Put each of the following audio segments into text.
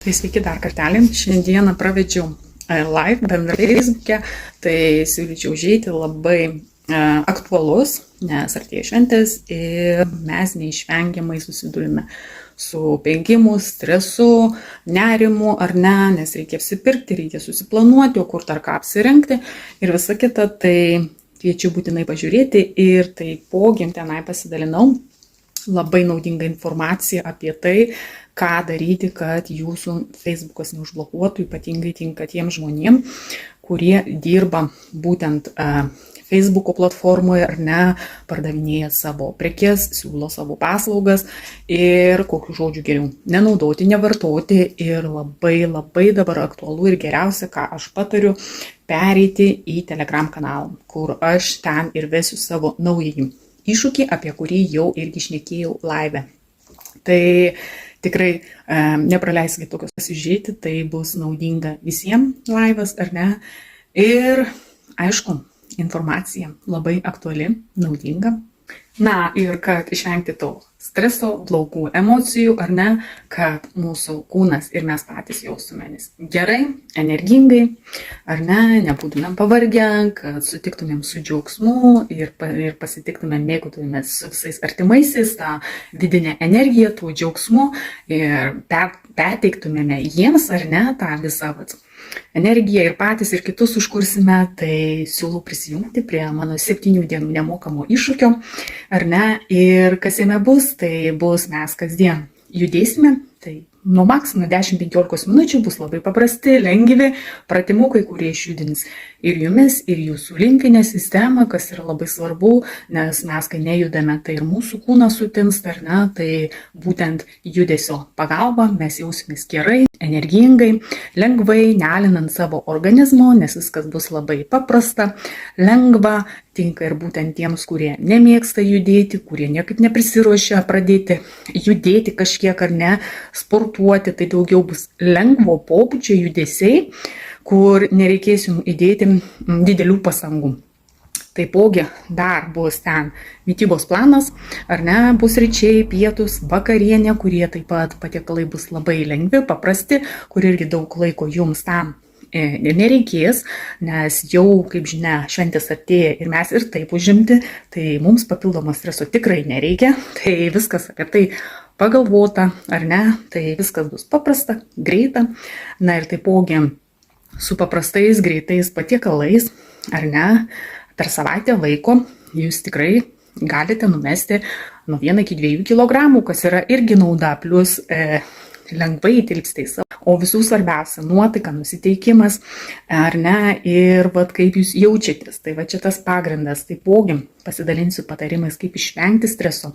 Tai sveiki dar kartelį. Šiandieną pravedžiau live bendrai Facebook'e, tai siūlyčiau užeiti labai aktualus, nes artėja šventės ir mes neišvengiamai susidurime su bėgimu, stresu, nerimu ar ne, nes reikia apsipirkti, reikia susiplanuoti, o kur dar ką apsirengti ir visa kita, tai kviečiu būtinai pažiūrėti ir taipogi tenai pasidalinau labai naudinga informacija apie tai, ką daryti, kad jūsų Facebookas neužblokuotų, ypatingai tinka tiems žmonėms, kurie dirba būtent Facebooko platformoje ar ne, pardavinėja savo prekes, siūlo savo paslaugas ir kokių žodžių geriau nenaudoti, nevartoti ir labai dabar aktualu ir geriausia, ką aš patariu, pereiti į Telegram kanalą, kur aš ten ir vesiu savo naująjį iššūkį, apie kurį jau irgi šnekėjau live. Tai tikrai nepraleiskite tokios pasižiūrėti, tai bus naudinga visiems laivas, ar ne? Ir aišku, informacija labai aktuali, naudinga. Na ir kad išvengti to streso, blogų emocijų, ar ne, kad mūsų kūnas ir mes patys jaustumėmės gerai, energingai, ar ne, nebūtumėm pavargę, kad sutiktumėm su džiaugsmu ir pasitiktumėm, mėgautumėmės su visais artimaisiais, tą vidinę energiją, tuo džiaugsmu ir perteiktumėme jiems, ar ne, tą visą energiją ir patys ir kitus užkursime, tai siūlau prisijungti prie mano 7 dienų nemokamo iššūkio, ar ne, ir kas jame bus, tai bus mes kasdien judėsime, tai nuo maksimum 10-15 minučių bus labai paprasti, lengvi pratimukai, kurie išjudins ir jumis, ir jūsų limfinę sistemą, kas yra labai svarbu, nes mes, kai nejudame, tai ir mūsų kūnas sutinsta, ar ne, tai būtent judesio pagalba mes jausimės gerai, energingai, lengvai, nealinant savo organizmo, nes viskas bus labai paprasta, lengva, tinka ir būtent tiems, kurie nemėgsta judėti, kurie niekaip neprisiruošia pradėti judėti kažkiek ar ne, sportuoti, tai daugiau bus lengvo pobūdžio judesiai, kur nereikės jums įdėti didelių pastangų. Taipogi dar bus ten mitybos planas, ar ne, bus ryčiai, pietus, vakarienė, kurie taip pat patiekalai bus labai lengvi, paprasti, kur irgi daug laiko jums tam nereikės, nes jau, kaip žinia, šventės artėja ir mes ir taip užimti, tai mums papildomo streso tikrai nereikia, tai viskas apie tai pagalvota, ar ne, tai viskas bus paprasta, greita, na ir taipogi su paprastais, greitais patiekalais, ar ne, per savaitę laiko jūs tikrai galite numesti nuo 1 iki 2 kilogramų, kas yra irgi nauda, plus lengvai įtilpsite į savo. O visų svarbiausia, nuotaika, nusiteikimas, ar ne, ir kaip jūs jaučiatės. Tai čia tas pagrindas. Taipogi pasidalinsiu patarimais, kaip išvengti streso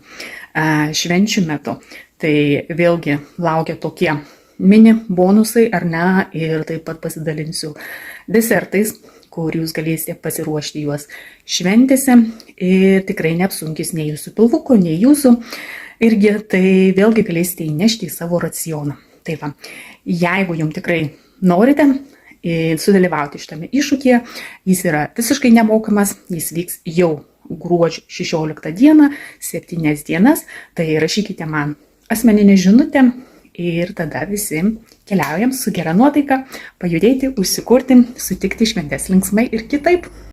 švenčių metu. Tai vėlgi laukia tokie mini bonusai, ar ne, ir taip pat pasidalinsiu desertais, kur jūs galėsite pasiruošti juos šventėse ir tikrai neapsunkis nei jūsų pilvuko, nei jūsų irgi, tai vėlgi galėsite įnešti į savo racioną. Tai va, jeigu jums tikrai norite sudalyvauti šitame iššūkyje, jis yra visiškai nemokamas, jis vyks jau gruodžio 16 dieną, 7 dienas, tai rašykite man asmeninę žinutę ir tada visi keliaujam su gera nuotaika, pajudėti, užsikurti, sutikti šventės linksmai ir kitaip.